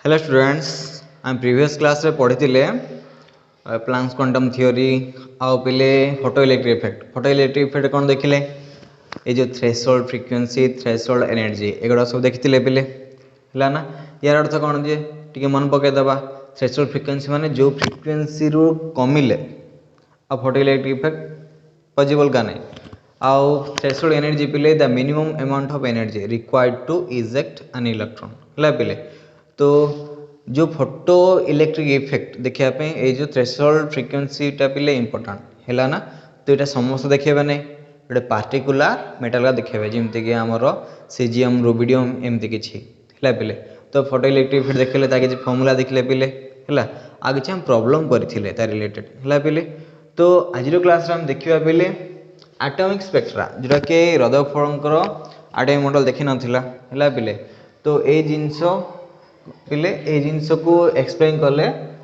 Hello students आम previous class रे पढ़ी प्लांक्स क्वांटम थ्योरी आउ पिले फोटो इलेक्ट्रिक इफेक्ट कौन देखिले ये जो थ्रेशोल्ड फ्रिक्वेंसी थ्रेशोल्ड एनर्जी एगुड़ा सब देखी पिले है ना। यार अर्थ कौन जे टी मन पकईदे थ्रेशोल्ड फ्रिक्वेंसी माने जो फ्रिक्वेंसी रू कमिले आ फोटो इलेक्ट्रिक इफेक्ट पॉसिबल का नहीं। आउ थ्रेशोल्ड एनर्जी पिले the minimum amount of energy required to eject an electron है पिले। तो जो फोटो इलेक्ट्रिक इफेक्ट देखापी ये जो थ्रेशोल्ड फ्रिक्वेंसीटा पिले इंपोर्टाट है ना। तो ये समस्त देखा नहीं गोटे पार्टिकुलर मेटाल का देखा जमीक आमर सीजियम रुबिडियम एमती किसी है पिले। तो फोटो इलेक्ट्रिक इफेक्ट देखले किसी फर्मूला देखले पिले है आ कि प्रोब्लेम करते रिलेटेड है पिले। तो आज क्लास आम देखा पिले एटॉमिक स्पेक्ट्रा जोटा कि रदरफोर्डर एटॉमिक मॉडल देखी नाला है पिले। तो ये जिनस पिले ये जिनस को एक्सप्लेन कले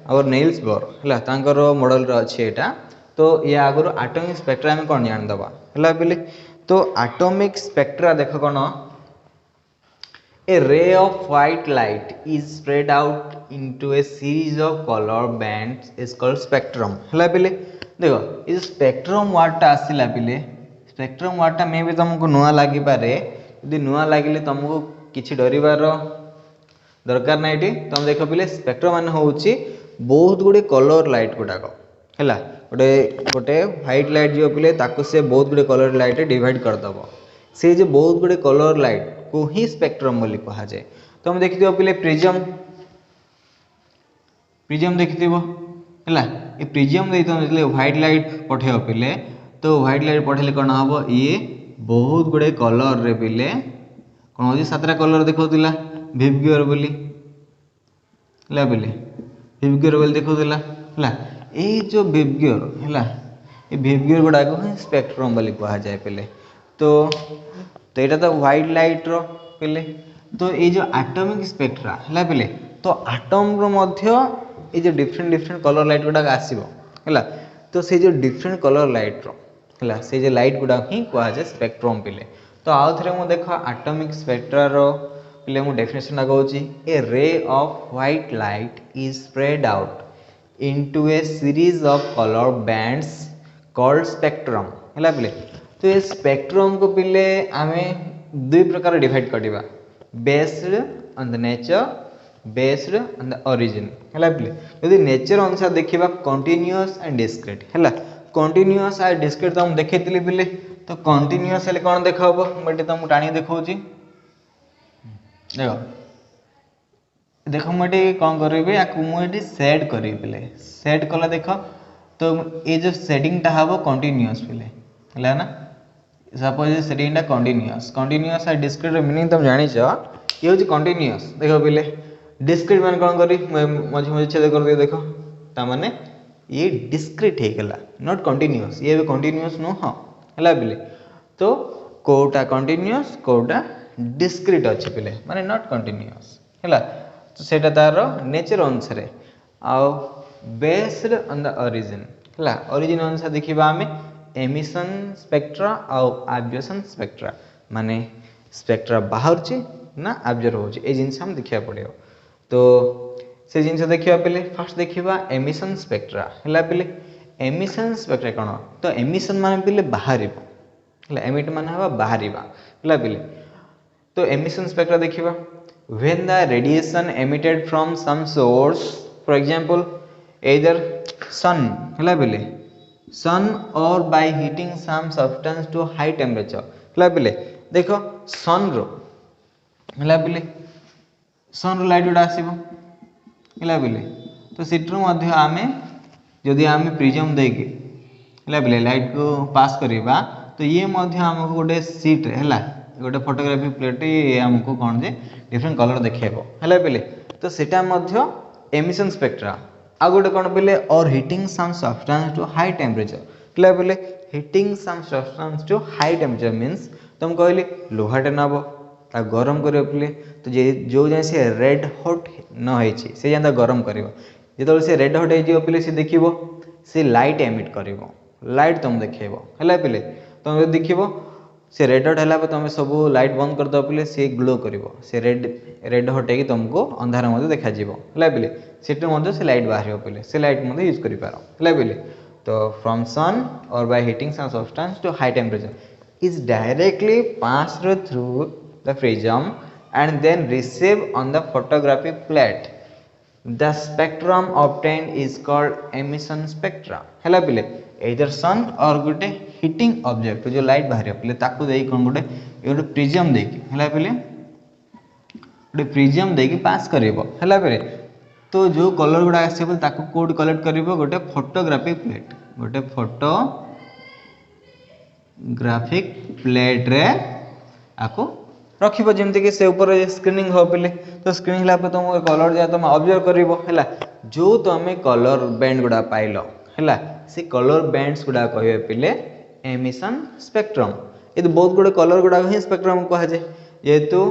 आवर नील्स बोर है मॉडल अच्छे यहाँ। तो ये आगुरी एटॉमिक स्पेक्ट्रा आम कौन जानदे है पिले। तो एटॉमिक स्पेक्ट्रा देख कौन a ray of white light is spread out into a series of colour bands is called spectrum है पिले। देखो ये स्पेक्ट्रम वार्डटा आसला पिले स्पेक्ट्रम वार्डटा मे भी तुमको नुआ लगी पारे यदि नुआ लगे तुमको किसी डरबार दरकार ना। ये तुम देख पिले स्पेक्ट्रम मान हूँ बहुत गुड़े कलर लाइट गुड़ाक है गोटे गोटे व्हाइट लाइट जो पिले से बहुत गुड़े कलर लाइट डिवाइड करदेव से जो बहुत गुड़े कलर लाइट को ही स्पेक्ट्रम बोली कहा जाए। तुम देखि पिले प्रिज्म प्रिज्म देखि है ये प्रिज्म दे तुम व्हाइट लाइट पठेब पिले। तो व्हाइट लाइट पठेले कौन हम ये बहुत गुड़े कलर रे पिले कौन हो सातटा कलर देखा विवग्योर बोली है पिले विवग्योर बोली देखा है ये जो विवग्योर है ये विवग्योर गुड़ाक स्पेक्ट्रम बोली कहा जाए पिले। तो यहाँ तो व्हाइट लाइट रो पिले। तो ये जो एटॉमिक स्पेक्ट्रा है पिले तो एटम रो मध्य ये जो डिफरेंट कलर लाइट गुड़ाक आसो है। तो से जो डिफरेंट कलर लाइट रो है से जो लाइट गुड़ाक ही कह जाए स्पेक्ट्रम पिले। तो आउ थे मुझे देख एटॉमिक स्पेक्ट्रा रो पिले मु डेफिनेशन कहूँ a ray of white light is spread out into a series of colour bands called spectrum है पिले। तो ये स्पेक्ट्रम को पिले आम दुई प्रकार डिवाइड करवा based on the nature based on the origin है पिले। यदि नेचर अनुसार देखा कंटिन्यूअस एंड डिस्क्रीट है कंटिन्यूअस एंड डिस्क्रीट तो मुझे देखी पिले। तो कंटिन्यूअस हेल्ले कौन देखा मुझे तुमको टाणी देखा देख देख मुझे कौन करी मुझे सेट करी पिले सेट कला देख। तो ये जो सेटिंगटा हम कंटिन्यूअस पिले है ना। सपोज सेटिंगटा कंटिन्यूअस और डिस्क्रीट मीनिंग तुम जान ये हूँ कंटिन्यूअस देख पिले। डिस्क्रीट मान कौन करी मझे मझे छेद कर दिए देख ताने ये डिस्क्रीट होगा नॉट कंटिन्यूअस ये भी कंटिन्यूअस नुह है पिले। तो कोटा कंटिन्यूअस कोटा डिस्क्रीट अच्छे पिले माने नॉट कंटिन्यूअस है। तो सेटा तार नेचर अनुसार आउ बेस्ड ऑन द ओरिजिन है ओरिजिन अनुसार देखा आम एमिशन स्पेक्ट्रा आउ एब्जॉर्प्शन स्पेक्ट्रा माने स्पेक्ट्रा बाहर ना एब्जॉर्ब हो जिनस हम देखा पड़ो। तो से जिनस देखा पिले फास्ट देखा एमिशन स्पेक्ट्रा है पिले। एमिशन स्पेक्ट्रा कौन तो एमिशन मान पिले बाहर एमिट मान बाहर है पिले। तो एमिशन स्पेक्ट्रा देखा when the radiation emitted from some source for example either sun है पिले sun or by heating some substance to high temperature है पिले। देखो sun रो है पिले sun रो लाइट गुड़ा आसो है पिले। तो सीट्रु मध्य आमे जदि आमे प्रिज्म देके है पिले लाइट को पास करवा तो ये मध्य हमको गोटे सीट है गोटे फोटोग्राफी प्लेट आमको कौन जे डिफरेंट कलर देखेबो है पिले। तो सेटा मध्य एमिशन स्पेक्ट्रा आ गोटे कौन पिले और heating some substance to high temperature है पिले। Heating some substance to high temperature means तुम कहली लोहाटे नब ता गरम कर पिले। तो जो जाए से रेड हॉट न से जाए गरम कर जो से रेड हॉट हो पिले से देखो से लाइट एमिट कर लाइट तुम देखेब है पिले। तुम देख से रेड डॉट है तुम सब लाइट बंद करदे पे सी ग्लो कर से रेड हटे तुमको अंधार देखा है पे से लाइट बाहर पे से लाइट यूज कर पे तो फ्रॉम सन और by heating some substance to high temperature is directly passed through the prism and then receive on the photographic plate. The spectrum obtained is called emission spectra. हैला पिले either sun or गोटे heating object जो light बाहर पिले ताकू देई कोन गोटे prism देकी हैला पिले गोटे प्रिज्म देकी पास करिवो हैला पिले तो जो कलर गुडा आसे ताकू कोड कलेक्ट करिवो गोटे फोटोग्राफिक प्लेट गोटे फोटोग्राफिक प्लेट रे आको रखिबो जेमति कि से ऊपर स्क्रीनिंग हो पिले तो स्क्रीनिंग ला पे तुम कलर जा तुम ऑब्जर्व करिवो हैला जो तुम कलर बैंड गुडा पाइलो हैला से कलर बैंड्स गुडा कहबे पिले एमिशन स्पेक्ट्रम ये तो बहुत गुडे कलर गुडा ही स्पेक्ट्रम कहा जाय जेतु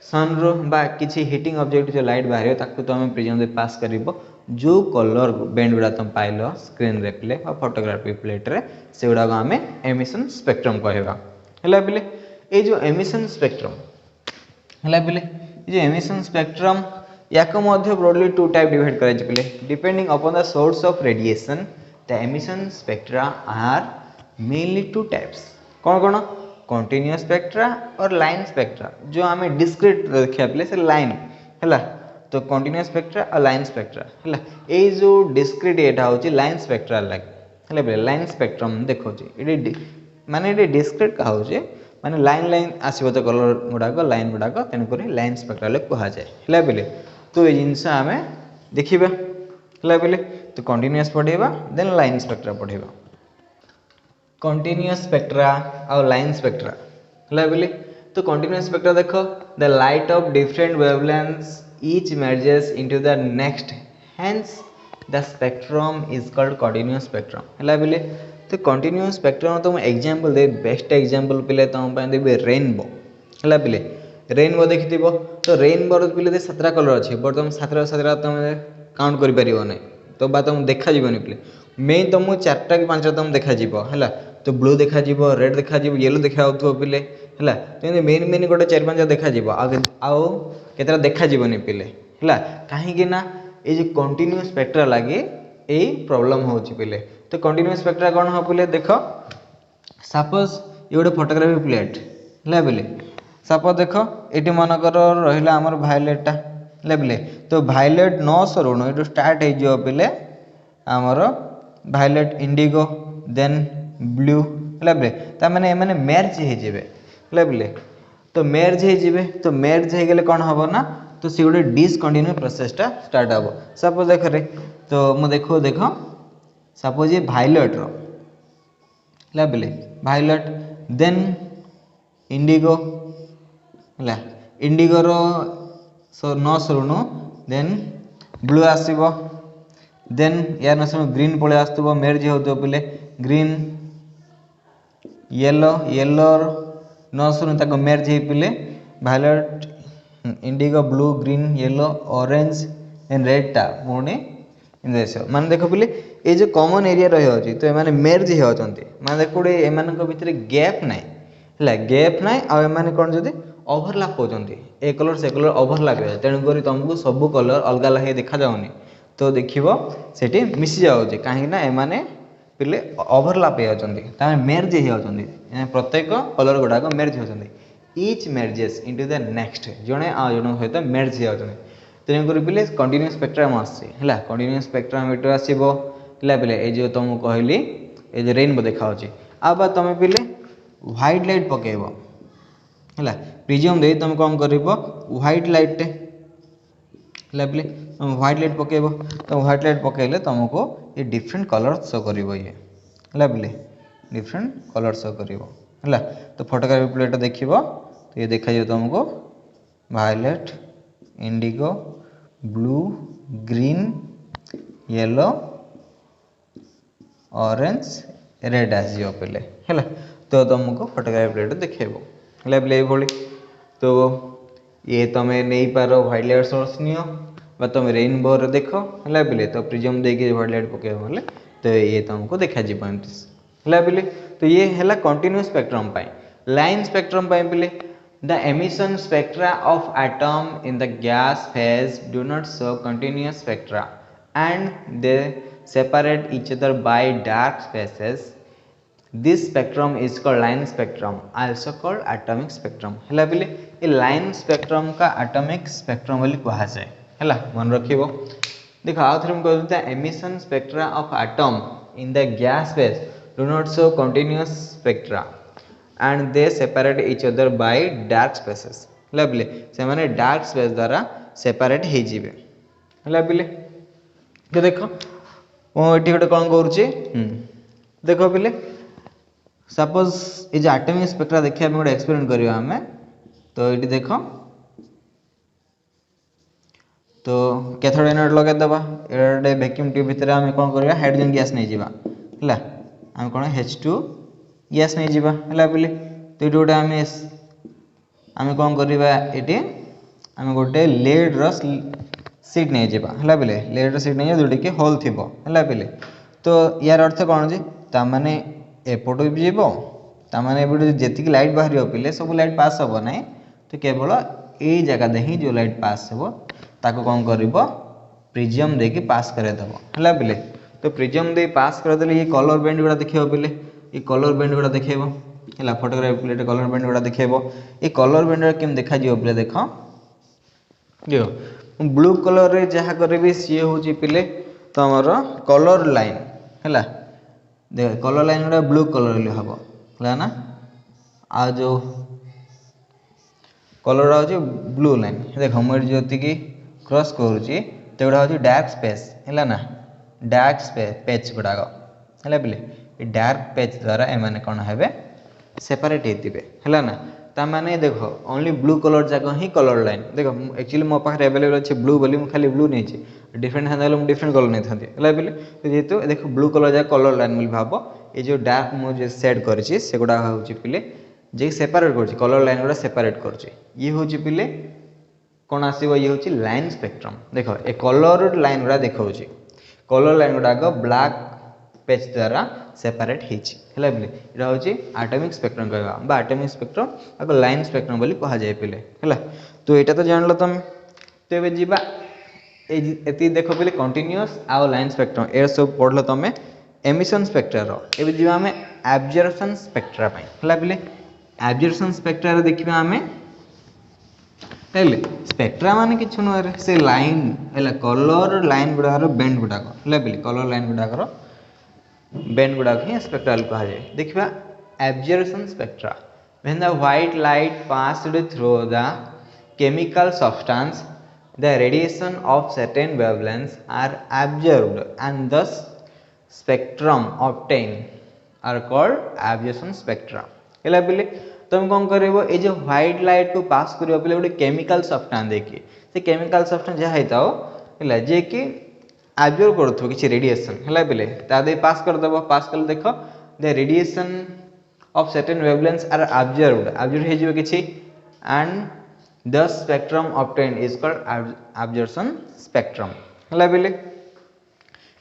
सन रो बा किछि हीटिंग ऑब्जेक्ट जो लाइट बाहर ताकू तुम प्रिज्म दे पास करिवो जो कलर बैंड गुडा तुम पाइलो स्क्रीन रे पिले और फोटोग्राफी प्लेट रे से गुडा को हमें एमिशन स्पेक्ट्रम कहबा हैला पिले ये जो एमिशन स्पेक्ट्रम है पे जो एमिशन स्पेक्ट्रम या ब्रॉडली टू टाइप डिवाइड करे depending upon the source of radiation the emission spectra are mainly two types कौन कौन कंटीन्यूअस स्पेक्ट्रा और लाइन स्पेक्ट्रा जो आम डिस्क्रीट देखा पे से लाइन है तो कंटीन्यूअस स्पेक्ट्रा और लाइन स्पेक्ट्रा है ये जो डिस्क्रीट यहाँ हूँ लाइन स्पेक्ट्रा लगे लाइन स्पेक्ट्रम देखो माने डिस्क्रीट कहा माने लाइन लाइन आसो तो कलर गुड़ाक लाइन गुड़ाक तेणुक लाइन स्पेक्ट्रा कह जाए पे तो ये जिनस आम देखा पे तो कंटीन्यूअस पढ़ेगा देन लाइन स्पेक्ट्रा पढ़ेगा कंटीन्यूअस स्पेक्ट्रा और लाइन स्पेक्ट्रा है तो कंटीन्यूअस स्पेक्ट्रा देखो the light of different wavelengths each merges into the next hence the spectrum is called continuous spectrum है पे तो कंटिन्यूअस स्पेक्ट्रम तुम एग्जांपल दे बेस्ट एग्जांपल पिले तुम पे देबे रेनबो है पे रेनबो देखि तो रेनबो पिले 7 कलर अच्छे बट तुम 7 तुम काउंट कर पारिबो नै तो बा तुम देखा जीवनी पिले मेन तुमको 4टा कि 5टा तुम देखा जीवो है तो ब्लू देखा जीवो रेड देखा जीवो येलो देखा होथो पिले है तो मेन मेन गोटे 4-5 देखा जीवो आउ केतरा देखा जीवनी पिले है कहीं ना ये जो कंटिन्यूअस स्पेक्ट्रा लगे यही प्रोब्लेम होची पिले तो कंटिन्यूअस स्पेक्ट्रा कौन हो पिले देखो सपोज ये गोटे फोटोग्राफी प्लेट है पे सपोज देखो ये मनकर रहा आमर भायोलेटा है पे तो भायोलेट 9 सरुण ये स्टार्ट हो पे आमर भायोलेट इंडिगो देन ब्लू है पे ताने मैंने मेर्ज हो पे तो मेर्ज हो मेर्ज हो गले कौन हम ना तो सी गोटे डिसकंटिन्यू प्रोसेसटा स्टार्ट हम सपोज देख रे तो मु देखो देखो सपोज ये भायोलेट रो पे भायोलेट देन इंडिगो है इंडिगो रो 9 सरुणु देन ब्लू आसो देन यार न शुणु ग्रीन पलि आसो मेर्ज हो पे ग्रीन येलो येलो 9 शुणु तक मेर्ज हो पे violate Indigo blue green yellow orange and red टा पुणी माने देखो पे ये जो कॉमन एरिया रही तो ये मेर्ज होती माने देखो एम भितर गैप ना है गैप ना आने कौन जब ओभरलैप होती ए कलर से कलर ओभरलैप हो तेणुक तुमको सब कलर अलग अलग देखा जाऊनी तो देखो से मिसी जाऊँगी कहीं एमाने पे ओभरलैप होती मेर्ज होती प्रत्येक कलर गुड़ाक मेर्ज होती ईच मेर्जेस इनटू द नेक्स्ट जड़े आ जन सहित मेर्ज होती तेणुक पे कंटिन्यूअस स्पेक्ट्रम आसला कंटिन्यूअस स्पेक्ट्रम मीटर आसो पे ये तुमको कहली ये जो रेनबो देखा आ तुम पे व्हाइट लाइट पकेब है प्रिज्म दे तुम कौन कर व्हाइट लाइट है पे तुम व्हाइट लाइट पकेब तो व्हाइट लाइट पकेले तुमको ये डिफरेंट कलर शो कर ये है पे डिफरेंट कलर शो कर है तो फोटोग्राफी प्लेट देख तो ये देखा तुमको violet indigo blue green yellow orange red आसो पे है तो तुमको फोटोग्राफी प्लेट देखेब है पे तो ये तुम नहीं पार व्हाइट लाइट सोर्स नियो तुम रेनबो देख है पे तो प्रिज्म देके व्हाइट लाइट पकेब तो ये तुमको देखा है पे तो ये है कंटिन्यूअस स्पेक्ट्रम लाइन स्पेक्ट्रम पाई पिले the emission spectra of atom in the gas phase do not show continuous spectra and they separate each other by dark spaces. This spectrum is called line spectrum, also called atomic spectrum. हला बिले ये line spectrum का atomic spectrum बोली कहा जाए हला मन रखिबो। देखो आउ थरे हम कहते हैं emission spectra of atom in the gas phase do not show continuous spectra and they separate each other by dark spaces. हला बिले से माने dark space द्वारा separate हे जिवे हला बिले के देखो ये गोटे कौन कर देख पे सपोज ये जो एटॉमिक स्पेक्ट्रा देखिए गोटे एक्सपेरिमेंट करवा आम तो ये देख तो कैथोड एनोड लगेदेवा ये वैक्यूम ट्यूब भितर आम कौन करवा हाइड्रोजन गैस नहीं जावा है आम कौन H2 गैस नहीं जावा है बोली तो ये गोटे आम कौन करवा ये आम गोटे लेड सीट नहीं जावा है बोले लेड सीट नहीं जोटा कि होल थी है बोले तो यार अर्थ कौन जी ताने एपट भी जीव ताने जी लाइट बाहर पिले सब लाइट पास हम ना तो केवल ये जगह ही जो लाइट पास हो ताको कौन कर प्रिज्म दे पास करदेव है बोले तो प्रिज्म दे पास करदे ये कलर बैंड गुड़ा देखेब पिले ये कलर बैंड गुड़ा देखेब है फोटोग्राफी पिले कलर बैंड गुड़ा देखेब ये कलर बैंड केम देखा पिले देख ब्लू कलर रे जहाँ करी सी हूँ पिले तुमर कलर लाइन है देख कलर लाइन गुड़ा ब्लू कलर हम है ना आ जो कलर हूँ ब्लू लाइन देख मुझे जी क्रॉस करुच्ची तो गुड़ा हूँ डार्क स्पेस है ना डार्क स्पेस पेज गुड़ाक है बोले डार्क पेज द्वारा एम कौन हे सेपरेट होते है ना ताने देख ओनली ब्लू कलर जाक ही कलर लाइन देख एक्चुअली मो पाखे अवेलेबल अच्छे ब्लू बोली मुझे खाली ब्लू नहीं डिफरेंट था मुझे डिफरेंट कलर नहीं था है बोले जेहेतु देख ब्लू कलर जाक कलर लाइन बोली भाव ये जो डार्क मुझे सेट करा हूँ पिले जे सेपरेट कर कलर लाइन गुड़ा सेपरेट कर हूँ पिले कौन आसो ये हूँ लाइन स्पेक्ट्रम देख ए कलर लाइन गुड़ा देखा कलर लाइन गुड़ाक ब्लैक पेज द्वारा सेपरेट है बोले यहाँ हूँ एटॉमिक स्पेक्ट्रम कह एटॉमिक स्पेक्ट्रम आगे लाइन स्पेक्ट्रम बोली कह जाए पिले है तो यहाँ तो जान लो तुम तो ये जीवा ये देख पे कंटिन्यूअस आउ लाइन स्पेक्ट्रम ए सब पढ़ल तुम एमिशन स्पेक्ट्रार ए जी आम एब्जर्पशन स्पेक्ट्रा है बोले एब्जर्पशन स्पेक्ट्रा देखा आम स्पेक्ट्रा मान कि नुह से लाइन है कलर लाइन गुड़ाक बेंड गुड़ाक है बोले कलर लाइन गुड़ाक बेंड गुड़ाक ही स्पेक्ट्रल कह जाए देखा absorption spectra when the white light passed through the chemical substance the radiation of certain wavelengths are absorbed and thus spectrum obtain are called absorption spectra है बोले तुम कौन कर जो व्हाइट लाइट को पास कर गोटे केमिकल सब्सटेंस देखिए से केमिकल सब्सटेंस जहाँ होता है जे कि एब्जर्व करूँ किसी रेडिएशन है बोले तादे पास करदेव पास कले देख the radiation of certain wavelengths are absorb हो किसी and the spectrum obtain is called absorption spectrum है बोले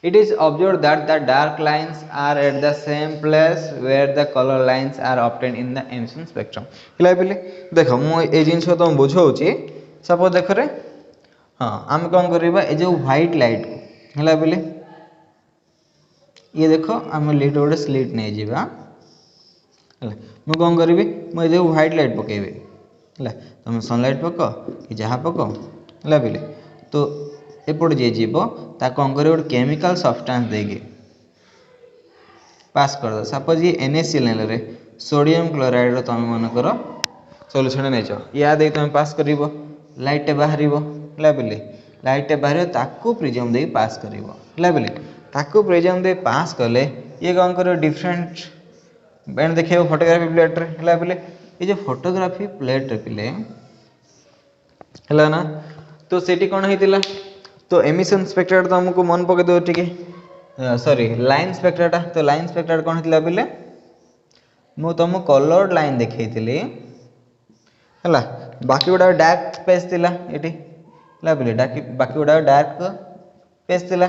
it is observe that the dark lines are at the same place where the colour lines are obtain in the emission spectrum है बोले देख मुझे जिन तुम बुझाऊँगी suppose देख रे हाँ आम कौन करवा ये जो व्हाइट लाइट को है बोले ये देख आम लिट गोटे स्लिट नहीं जावा मुझे कौन करी मुझे व्हाइट लाइट पकेबी है तुम सनलाइट पक कि जहाँ पक है बोले तो एपट जी जीव ता कौन कर गोटे केमिकल सब्सटेंस देगी पास कर दो सपोज ये NaCl रे सोडियम क्लोराइड तुम मन कर सल्यूशन नहीं या दे तुम पास कर लाइट बाहर है बोले लाइट बाहर ताकू प्रिज्म दे पास कर बोले ताकू प्रिज्म दे पास कले ये कौन कर डिफरेंट बैंड देखे फोटोग्राफी प्लेट है बोले ये जो फोटोग्राफी प्लेट पिले है ना तो सेठी कौन होता तो एमिशन स्पेक्ट्रा तो हमको मन पकड़ दो टे सॉरी लाइन स्पेक्ट्राटा तो लाइन स्पेक्ट्रा कौन होता पिले मु तुम कलर लाइन देखी है बाकी गुड़ा डार्क स्पेस थिला ये बोले बाकी गुड़ा डार्क पेज थिला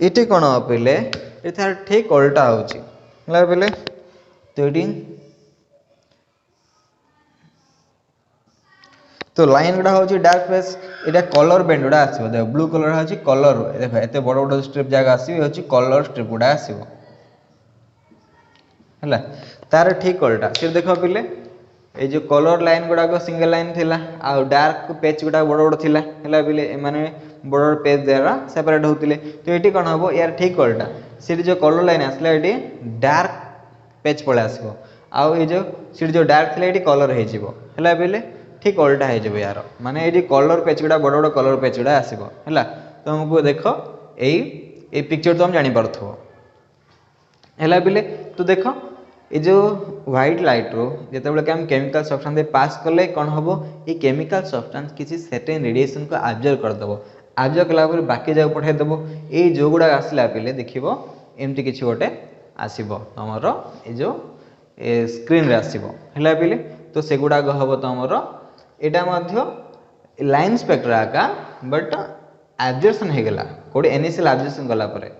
ये कौन पिले ठीक उल्टा हो बोले तो ये तो लाइन गुड़ा हूँ डार्क फेस यहाँ कलर बेंड गुड़ा आसो देख ब्लू कलर हूँ कलर देख एत बड़ बड़ स्ट्रिप जगह आसो कलर स्ट्रिप गुड़ा आसो है तार ठीक उल्टा फिर देख पिले ये जो कलर लाइन गुड़ाक सिंगल लाइन थिला आ डार्क पेज गुड़ा बड़ बड़ थिला है पिले माने बड़ बड़ पेज द्वारा सेपरेट होते तो ये कौन हम यार ठीक उल्टा से जो कलर लाइन आसला ये डार्क पेज पड़े आसो आउ ये जो डार्क थी ये कलर है पिले ठीक उल्टा हो यार माने ये कलर पेज गुड़ा बड़ बड़ कलर पेज गुड़ा आसो है तो हमको देख ये पिक्चर तो हम जानीपो है पिले तो देख ये जो व्हाइट लाइट रो जिते कि हम केमिकल सब्सटेंस पास कले कौन हम ये केमिकल सब्सटेंस किसी सर्टेन रेडिएशन को ऑब्जर्व करदेव ऑब्जर्व कला बाकी जगह पठेदेव ये जो गुड़ा आसला पिले देखो एमती किसी गोटे आसब तुमर ये जो स्क्रीन रे आसब है पिले तो से गुड़ाक हम तुमर यहाँ लाइन स्पेक्ट्रा आका बट एब्जर्प्शन होगला कौटे इनिशियल एब्जर्प्शन गलापर है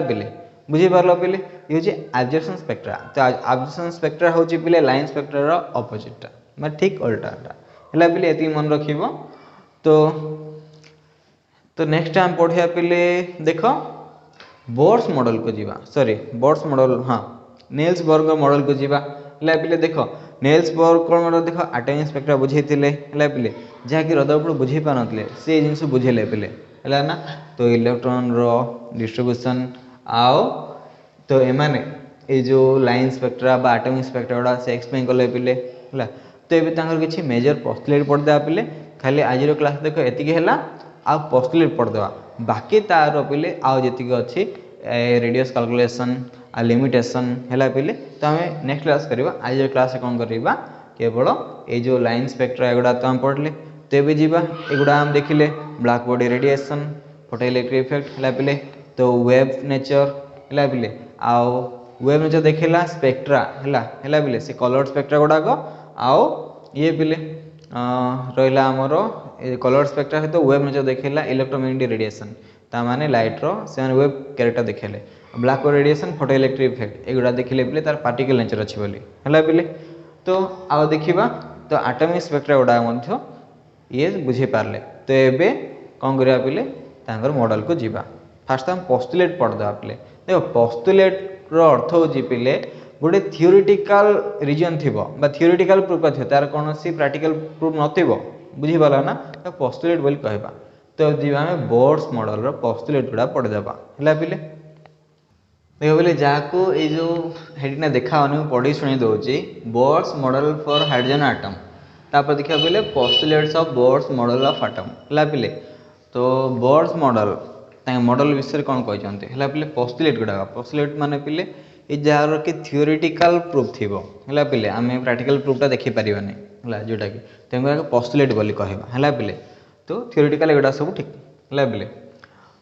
पिले बुझीपार पिले ये हूँ एब्जर्प्शन स्पेक्ट्रा तो एब्जर्प्शन स्पेक्ट्रा हूँ पिले लाइन स्पेक्ट्रार अपोजिटा मैं ठीक उल्टाटा है पिले ये मन रख तो नेक्स्ट टाइम पढ़िया पिले देख बोर्स मॉडल को जीवा सॉरी बोर्स मॉडल हाँ निल्स बोर मॉडल को जीवा है पिले देख निल्स बोर मॉडल देख एटॉमिक स्पेक्ट्रा बुझे है पिले जहाँकि रदरफोर्ड बुझे पार ना से जिन बुझेले पिले है ना तो इलेक्ट्रॉन रो डिस्ट्रीब्यूशन आओ तो एमाने ये जो लाइन स्पेक्ट्रा बा एटॉमिक स्पेक्ट्रा गुड़ा से एक्सप्लेन कले पिले है तो ये किसी मेजर पोस्टुलेट पढ़देवा पिले खाली आज क्लास देख एतिकी है आ पोस्टुलेट पढ़देवा बाकी तार पिले आउ जी अच्छी रेडियस कैलकुलेशन आ लिमिटेशन है पिले तो आम नेक्स्ट क्लास करवा आज क्लास कौन करवा केवल ये जो लाइन स्पेक्ट्रा एगुड़ा तो हम पढ़ले तो ये जीवा एगुड़ा हम देखिले black body radiation photoelectric effect है पिले तो वेब नेचर है पिले आउ वेब नेचर देखला स्पेक्ट्रा है पिले से कलर स्पेक्ट्रा गुड़ाक आउ ये पिले रहा आमर कलर स्पेक्ट्रा सहित वेब नेचर देखला इलेक्ट्रोमैग्नेटिक रेडिएशन ता माने लाइट रो से वेब कैरेक्टर देखेले black body radiation photoelectric effect एगुड़ा देखिले पिले तार पार्टिकल नेचर अच्छी बोली है पिले तो आउ देखा तो एटॉमिक स्पेक्ट्रा गुड़ा ये बुझे पारे तो ये कौन करा पिले तांकर मॉडल को जीवा फास्ट हम पोस्टुलेट पढ़देवा पिले देखो पोस्टुलेट रो अर्थ हो पिले गोटे थियोरिटिकल रीजन थी थियोरिटिकल प्रूफ थी तार कौन सी प्रैक्टिकल प्रूफ नथिबो बुझीपार ना तो पोस्टुलेट बोली कहबा तो जीवा आम बोर्स मॉडल रो पोस्टुलेट गुड़ा पढ़देवा है पिले देखो बोले जहाँ ये जो हेडिंग देखा पढ़ी शुणी दूसरी Bohr's model for hydrogen atom तापर देखा बोले postulates of Bohr's model of atom है पिले तो बोर्स मॉडल मॉडल विषय कौन कहते हैं पिले पोस्टुलेट गुड़ाक पोस्टुलेट माने पिले ये जार कि थियोरिटिकल प्रूफ थी है पिले आम प्रैक्टिकल प्रूफटा देखिपारे है जोटा कि तेनाली पोस्टुलेट बोली कहवा है पिले तो थियोरिटिकल एगुड़ा सब ठीक है पिले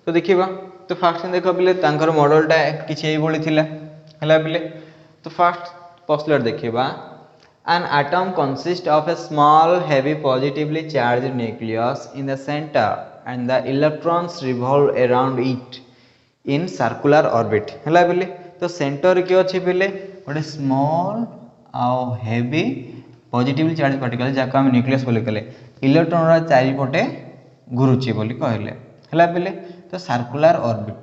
तो देखा तो फास्ट देख पिले तांकर मॉडलटा किसी है पिले तो फास्ट पोस्टुलेट देखा an atom consists of a small heavy positively charged nucleus in the center and the electrons revolve around it in circular orbit है पिले तो सेंटर किए अच्छे पिले गोटे स्मॉल आउ हेवी पॉजिटिवली चार्ज पार्टिकल जहाँ आम न्यूक्लियस बोली कहले इलेक्ट्रॉन चारिपटे घुरुची बोली कहले है पिले तो सर्कुलर ऑर्बिट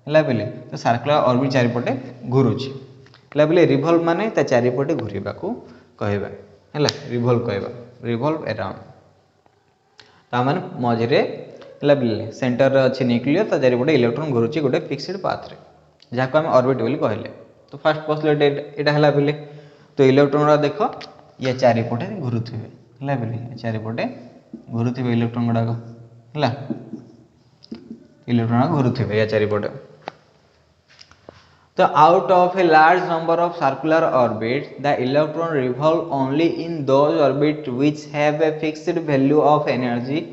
है पिले तो सर्कुलर ऑर्बिट चारिपटे घुरुची है पिले रिवॉल्व माने ता चारिपटे घुरवा को कहवा है रिवॉल्व कहवा रिवॉल्व अराउंड ताମାନେ मझे है पिले सेंटर अच्छे न्यूक्लियस ता चारिपटे इलेक्ट्रॉन घुरुची गोटे फिक्स्ड पाथ रे जहाँ आम ऑर्बिट बोली कहले तो फास्ट पोस्टुलेट यहाँ है पिले तो इलेक्ट्रॉन देख ये चारिपटे घुरुवे है पिले चारिपटे घुरुवे इलेक्ट्रॉन गुड़ाक है इलेक्ट्रॉन घुरुवे या चारिपटे तो out of a large number of circular orbits the electron revolve only in those orbit which have a fixed value of energy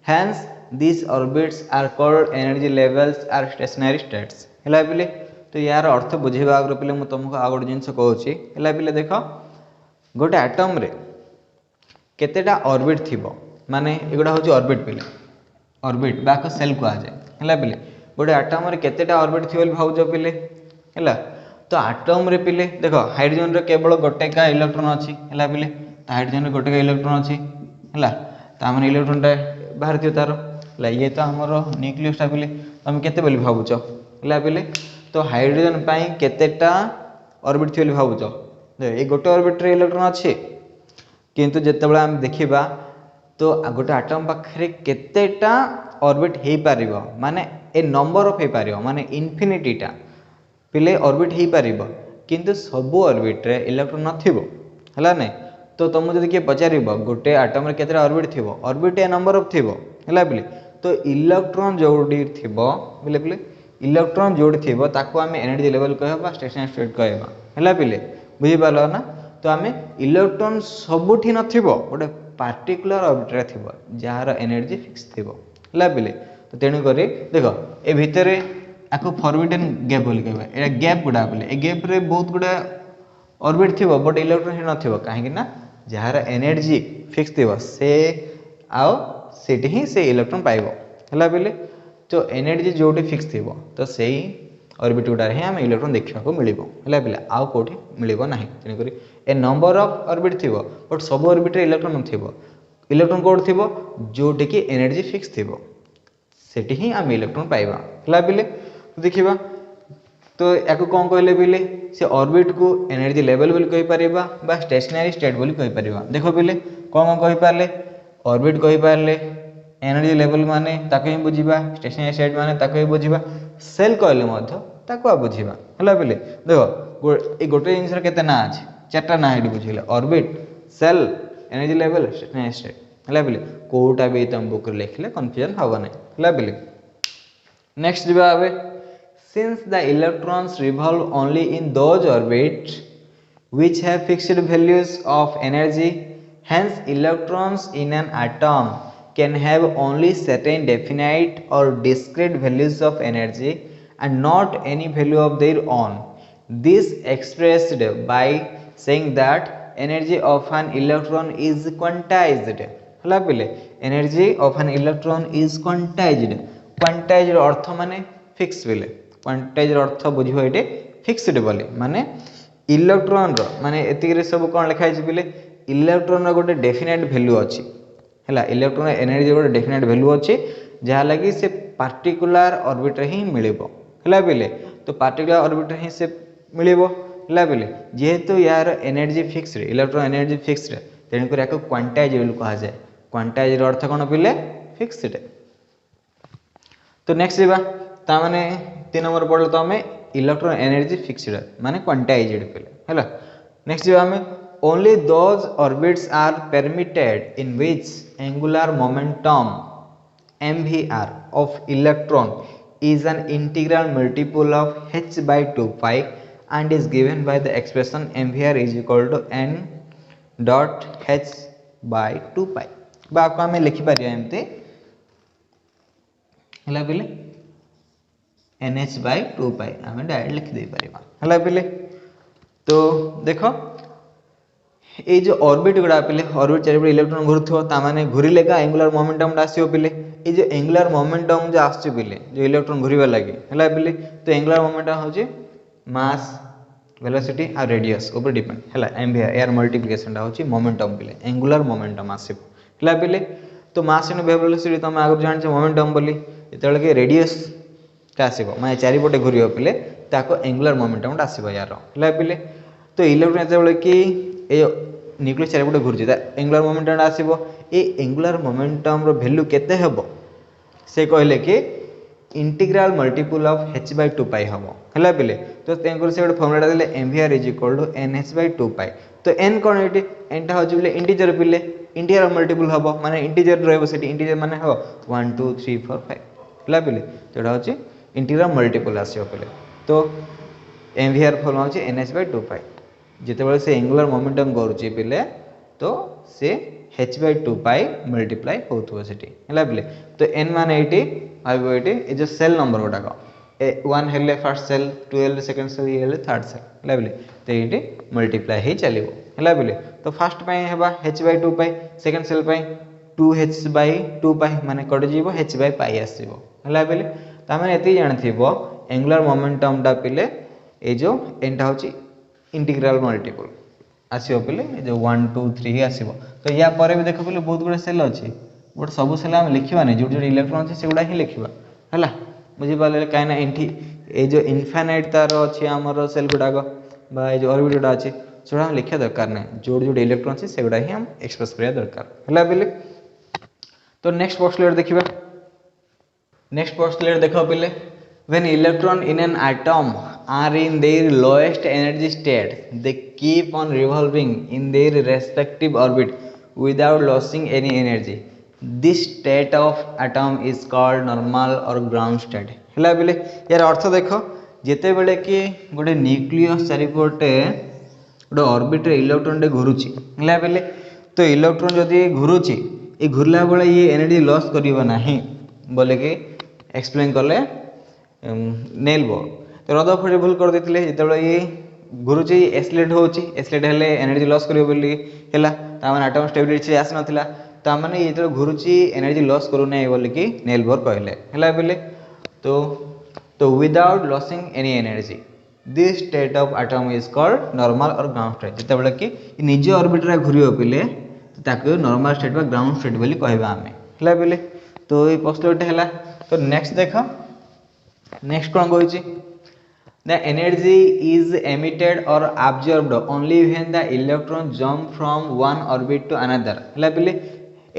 hence these orbits are called energy levels are stationary states है पिले तो यार अर्थ बुझेगा आगे पिले मुझे तुमको आ गोटे जिनस कहूँ है पिले देख गोटे आटम रे केतेटा ऑर्बिट थी माने एगुड़ा हूँ ऑर्बिट पिले ऑर्बिट बाक सेल कहुए है पिले गोटे आटम रे केतेटा ऑर्बिट थी भावुच पिले है तो आटम रे पिले देख हाइड्रोजन रे केवल गोटे का इलेक्ट्रॉन अच्छी है पिले हाइड्रोजन रे गोटे का इलेक्ट्रॉन अच्छी है तार इलेक्ट्रॉनटा बाहर थी तार ये तो आमर न्यूक्लियसटा पे तुम केते बोली भावुच पे तो हाइड्रोजन पाई केतेटा ऑर्बिट थी भावुच ये गोटे ऑर्बिट रे इलेक्ट्रॉन अच्छे किंतु जितेबाला आम देखा तो गोटे आटम पाखे केतेटा ऑर्बिट हो पार माने ए नंबर ऑफ हो पार माने इनफिनिटीटा पिले ऑर्बिट हो पार किंतु सबू ऑर्बिट रे इलेक्ट्रॉन नथिबो हला नै तो तुमको जब किए पचार गोटे आटम रे केतेटा ऑर्बिट थी ऑर्बिट ए नंबर ऑफ थी है बोले तो इलेक्ट्रॉन जोड़ी थी बोले बोले इलेक्ट्रॉन जोड़ी थी ताको आम एनर्जी लेवल कहवा स्टेशनरी स्टेट कहवा है पे बुझीपार ना तो आम इलेक्ट्रॉन सबुठी नथिबो गोटे पार्टिकुलर ऑर्बिट रे थिबो जार एनर्जी फिक्स थिबो है पे तो तेणुक देख ए भितर आपको फॉरबिडन गैप बोली कहवा एटा गैप गुड़ा बोले ए गैप रे बहुत गुड़ा ऑर्बिट थिबो बट इलेक्ट्रॉन ही नथिबो काहे कि ना जार एनर्जी फिक्स थिबो से आओ सेठी ही से इलेक्ट्रॉन पाइबो है पे तो एनर्जी जोटी फिक्स थिबो तो सेही ऑर्बिट गुड़ा ही आम इलेक्ट्रॉन देखा को मिलिबो है पे आउ कोठी मिलिबो नाही तेणुक ए नंबर ऑफ ऑर्बिट थिबो बट सब ऑर्बिट रे इलेक्ट्रॉन नथिबो इलेक्ट्रॉन कोड थिबो जोटी की एनर्जी फिक्स थिबो सेठी ही आम इलेक्ट्रॉन पाइबा है पे देखिबा तो याको कौन कहले बिले से ऑर्बिट को एनर्जी लेवल बोली कहि परिबा बा स्टेशनरी स्टेट बोली कहि परिबा देखो बिले कौन कहि पारले ऑर्बिट कहि पारले एनर्जी लेवल माने ताको ही बुझिबा स्टेशनरी स्टेट माने ताको ही बुझिबा सेल कहले मध्य ताको आ बुझिबा हला बिले देखो ए गोटे जिंस केते ना अछि चारटा ना हेडी बुझिले orbit shell energy level stationary state हला बिले कोटा भी तुम बुक रे लिखले कंफ्यूजन हबो नै हला बिले नेक्स्ट दिबा आबे since the electrons revolve only in those orbits which have fixed values of energy, hence electrons in an atom can have only certain definite or discrete values of energy and not any value of their own. This expressed by saying that energy of an electron is quantized. हला पिले energy of an electron is quantized. Quantized अर्थ माने fixed पिले quantize अर्थ बुझिबो एटे fixed बोले माने electron रो माने एतिक रे सब कोन लिखा छै बिले इलेक्ट्रॉन रो गोटे डेफिनेट वैल्यू अछि हला इलेक्ट्रॉन एनर्जी गोटे डेफिनेट वैल्यू अछि जहा लगी से पार्टिकुलर ऑर्बिट रे ही मिलिबो हला बिले तो पार्टिकुलर ऑर्बिट रे ही से मिलिबो हला बिले जेहेतु यार energy fixed electron energy fixed तेन कर याको क्वांटाइज बोली कहा जाय क्वांटाइज रो अर्थ कोन बिले फिक्स्ड तो नेक्स्ट जेबा ता माने 3 नंबर पढ़ल तो हमें इलेक्ट्रॉन एनर्जी फिक्स्ड माने क्वांटाइज्ड पे हैला नेक्स्ट जो हमें only those orbits are permitted in which angular momentum mvr of electron is an integral multiple of h by 2 pi and is given by the expression mvr is equal to n dot h by 2 pi बा को हमें लिखि पारिया एमते हला बेले NH by 2 pi आम direct लिखि दे परिबा हला पिले तो देखो ये जो ऑर्बिट गुडा पिले ऑर्बिट चारिपटे इलेक्ट्रॉन घुरुथो ता माने घुरिले का एंगुलर मोमेंटम दा आसीओ पिले ये जो एंगुलर मोमेंटम जो आछे पिले जो इलेक्ट्रॉन घुरिबा लागि हला पिले तो एंगुलर मोमेंटम होची मास वेलोसिटी आ रेडियस ऊपर डिपेंड हला mvr एयर मल्टीप्लिकेशन दा होची मोमेंटम पिले एंगुलर मोमेंटम आसी हला पिले तो मास इन वेलोसिटी तुम आगु जान छ मोमेंटम बोली एतले के रेडियस का आसीबो माने चारिपटे घुरियो पिले ताको एंगुलर मोमेंटम आसीबो यार हला पिले तो इलेक्ट्रॉन एतले कि ए न्यूक्लियस चारिपटे घुरछि ता एंगुलर मोमेंटम आसीबो ए एंगुलर मोमेंटम रो वैल्यू केते हेबो से कहले कि integral multiple of h by 2 pi हबो हला पिले तो तेंकर से ଗୋଟେ फॉर्मूला देले mvr = nh by 2 pi तो n कोन एटी n टा होछि बिले इंटीजर पिले इंटीजर मल्टीपल हबो माने इंटीजर रहबो सेटी इंटीजर माने हो 1 2 3 4 5 हला पिले तो एटा होछि इंटीग्रल मल्टीपल आसीओ पिले तो mvr फॉर्मूला होछि nh by 2 pi जेते बेले से एंगुलर मोमेंटम करूछि पिले तो से h by 2 pi मल्टीप्लाई होतबो सेटी हला पिले तो n माने एटी आइबो एटी ए जो सेल नंबर गोटाको 1 हेले फर्स्ट सेल 2 हेले सेकंड सेल ये हेले थर्ड सेल हला पिले तो एटी मल्टीप्लाई हे चलिबो हला पिले तो फर्स्ट पई हेबा h by 2 pi सेकंड सेल पई 2h by 2 pi माने कट जीवो h by pi आसीबो हला पिले ता माने एती जान थिबो एंगुलर मोमेंटम टा पिले ए जो n टा होची इंटीग्रल मल्टीपल आसीबो पिले ए जो 1 2 3 आसीबो तो या परे भी देखो पिले बहुत गुडे सेल अछि बट सब सेल आम लिखा जो जो इलेक्ट्रॉन अच्छे से गुड़ा ही लिखा है बुझीपारे कहीं एंटी ये जो इनफाइनाइट तार अच्छी आमर सेल गुड़ाक जो ऑर्बिट गुड़ा अच्छे से हम लिखा दरकार ना जो जो इलेक्ट्रॉन अच्छे से गुड़ा ही हम एक्सप्रेस करा दरकार है बोले। तो नेक्स्ट पोस्टुलेट देखिबा। नेक्स्ट पोस्टुलेट देखो पिले when electron in an atom are in their lowest energy state they keep on revolving in their respective orbit without losing any energy. This state of atom is called normal or ground state है बोले। यार अर्थ देख जिते बेले कि गोटे nucleus चारिपटे गोटे orbit रे इलेक्ट्रॉन टे घुरुची है बोले। तो इलेक्ट्रॉन जदि घुरुची ये घुरला बेले ये एनर्जी लॉस करिवो नाही बोले कि एक्सप्लेन कले नेल बोर्ड। तो रदरफोर्ड भूल कर देते जिते ये घुरुची एसलेट होची एसलेट हेले एनर्जी लॉस करिवो बोली हैला तामाने एटम स्टेबिलिटी आसी नथिला तामाने ये जो घुरुची एनर्जी लॉस करू नै बोली कि नेल बोर्ड कहले हैला बोले। तो without losing any energy this state of atom is called normal और ग्राउंड स्टेट जिते बेले कि निज ऑर्बिट रे घुरियो पिले ताको नॉर्मल स्टेट बा ग्राउंड स्टेट बोली कहबा हमें हैला बोले। तो ये पोस्टुलेट हैला। तो नेक्स्ट देखो नेक्स्ट कौन कहूँ द एनर्जी इज एमिटेड और absorbed only when the electron jump from one orbit to another है बोले।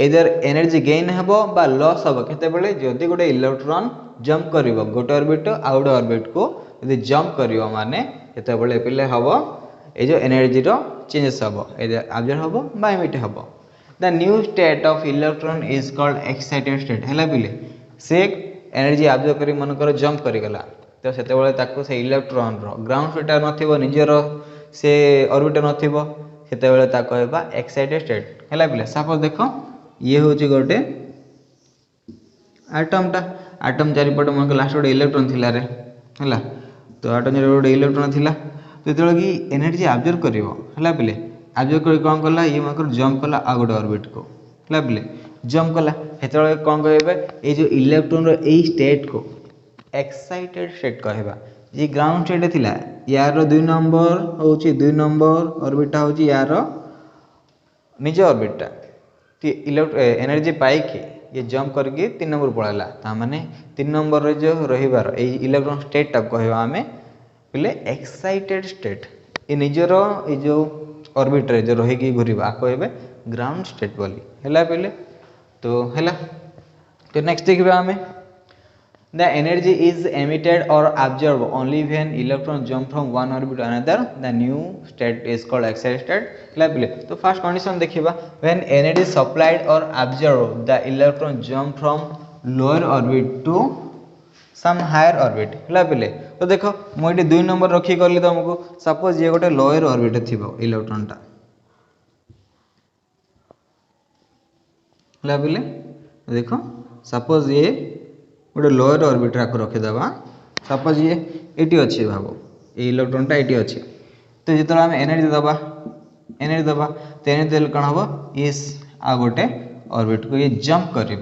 इधर एनर्जी गेन हेबो बा लॉस हेबो केते बेले जदि गोटे इलेक्ट्रॉन जंप करिवो गोटे ऑर्बिट टू आउट ऑर्बिट को यदि जंप करिवो माने केते बेले पिले हेबो ए जो एनर्जी रो चेंजेस हेबो इधर absorb हेबो बा एमिट हेबो। The new state of electron is called excited state है बोले। से एनर्जी absorb करी मनकर जंप करी गला तो सेते बेले ताको से इलेक्ट्रॉन रो ग्राउंड स्टेट नथिबो निजर से ऑर्बिट नथिबो सेते बेले ताको हेबा एक्साइटेड स्टेट हैला बोले। सपोज देखो ये होची गोटे एटम चारिपट मन लास्ट गोटे इलेक्ट्रॉन थिला रे हैला। तो एटम चारिपट गोटे इलेक्ट्रॉन थिला तो जेतले कि एनर्जी absorb करिवो हैला बोले absorb करी कोन करला ये मनकर जंप कला आ गोटे ऑर्बिट को हैला बोले जंप कला हेतले कोन कहबे ए जो इलेक्ट्रॉन रो ए स्टेट को एक्साइटेड स्टेट कहबा। जे ग्राउंड स्टेट थिला यार 2 नंबर होची 2 नंबर ऑर्बिट होची यार निज ऑर्बिट टा एनर्जी पाई के ये जंप करके 3 नंबर पळाला ता माने 3 नंबर रे जो रहिबार ए इलेक्ट्रॉन स्टेट टा कहबा हमें पहले एक्साइटेड स्टेट ए निजरो ए जो ऑर्बिट रे जो रही की घुरिबा कहबे ग्राउंड स्टेट बोली हैला पहले। तो हैला। तो नेक्स्ट देखबा हमें the energy is emitted or absorbed only when electron jump from one orbit to another the new state is called excited state है। तो फर्स्ट कंडीशन देखिबा when energy supplied or absorbed the electron jump from lower orbit to some higher orbit है। तो देखो मुझे 2 number रखी करली तुमको सपोज ये गोटे लोअर ऑर्बिट थिबो इलेक्ट्रॉन टा है। देखो सपोज ये गोटे लोअर ऑर्बिट को रखीदे सपोज ये ये अच्छे भाव ये इलेक्ट्रॉन टा ये अच्छे तो जो आम एनर्जी दबा तो एनर्जी देले कौन हम ये आ गोटे ऑर्बिट को ये जंप कर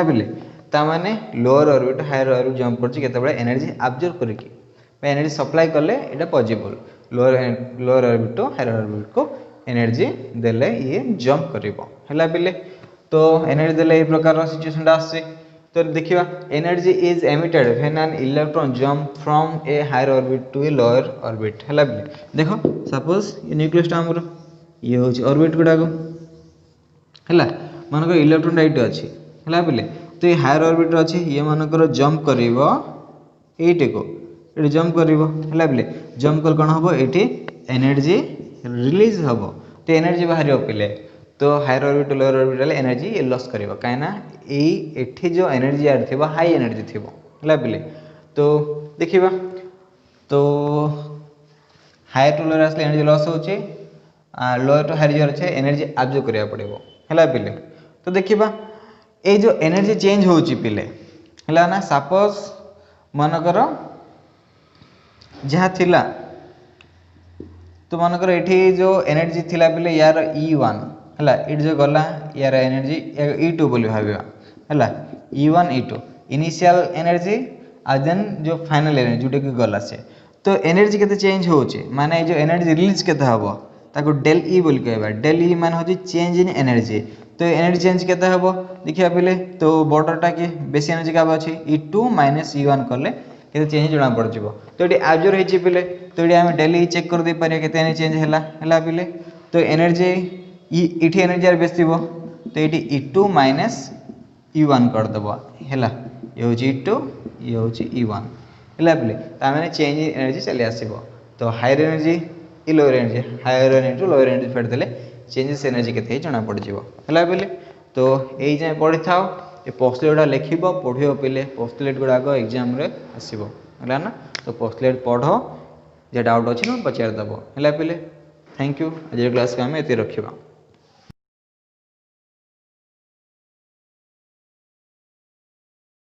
बोले ताने lower orbit higher orbit jump कर एनर्जी absorb करके एनर्जी सप्लाई कले ये possible lower orbit to higher orbit को एनर्जी देले ये जंप कर बोले। तो एनर्जी देले ये प्रकार सिचुएशन आसे। तो देखिए energy is emitted when an electron jump from a higher orbit to a lower orbit है। देखो सपोज ये न्यूक्लियस आमर ये हूँ ऑर्बिट गुड़ाक है मनक इलेक्ट्रॉन ये अच्छी है बोले। तो ये हायर ऑर्बिट अच्छी ये मनकर जंप कर ये को ये जंप कर बोले जंप कर कौन हम ये एनर्जी रिलीज हम तो एनर्जी बाहर पिले तो higher orbit lower orbit energy ये लॉस करिवो काइना एठी जो एनर्जी आर थिबो हाई एनर्जी थिबो हला बिले। तो देखिबा तो हायर टू लोअर आसले एनर्जी लॉस होचे लोअर टू हायर जो अच्छे एनर्जी absorb करिया पड़िबो हला बिले। तो देखिबा ए जो एनर्जी चेंज होची पिले हला ना सपोज मनकर जहाँ थिला तो मनकर एठी जो एनर्जी थिला पिले यार E1 हला इट जो गला यार एनर्जी E2 बोली भाबिबा हला E1 E2 इनिशियल एनर्जी आ देन जो फाइनल एनर्जी जोटा कि गला से तो एनर्जी केते चेंज होचे माने जो एनर्जी रिलीज केते हबो ताको डेल ई बोल कहबा डेल ई मान होची चेंज इन एनर्जी तो एनर्जी चेंज केते हबो देखिया पले तो बॉर्डरटा के बेसी एनर्जी का अछि E2 - E1 करले केते चेंज जणा पड़ जिवो तो एटी एब्जॉर्ब हेची पले तो एटी हम डेली चेक कर दे पारे केते एनर्जी चेंज हला पले तो एनर्जी इठी एनर्जी आर बेसी हो तो एटी E2 - E1 कर दबो हला ये होची E2 ये होची E1 हला पले ता माने चेंज इन एनर्जी चली आसीबो तो हायर एनर्जी इ lower energy to lower energy फेड देले चेंजेस एनर्जी केते जणा पड़ जिवो हला पले तो एई जे पढि थाओ ए पोस्टलेट लिखिबो पढियो पले पोस्टलेट गुडा को एग्जाम रे आसीबो हला ना तो पोस्टलेट पढो जे डाउट अछि न पचार दबो हला पले थैंक यू आज क्लास का हम एते रखिबा।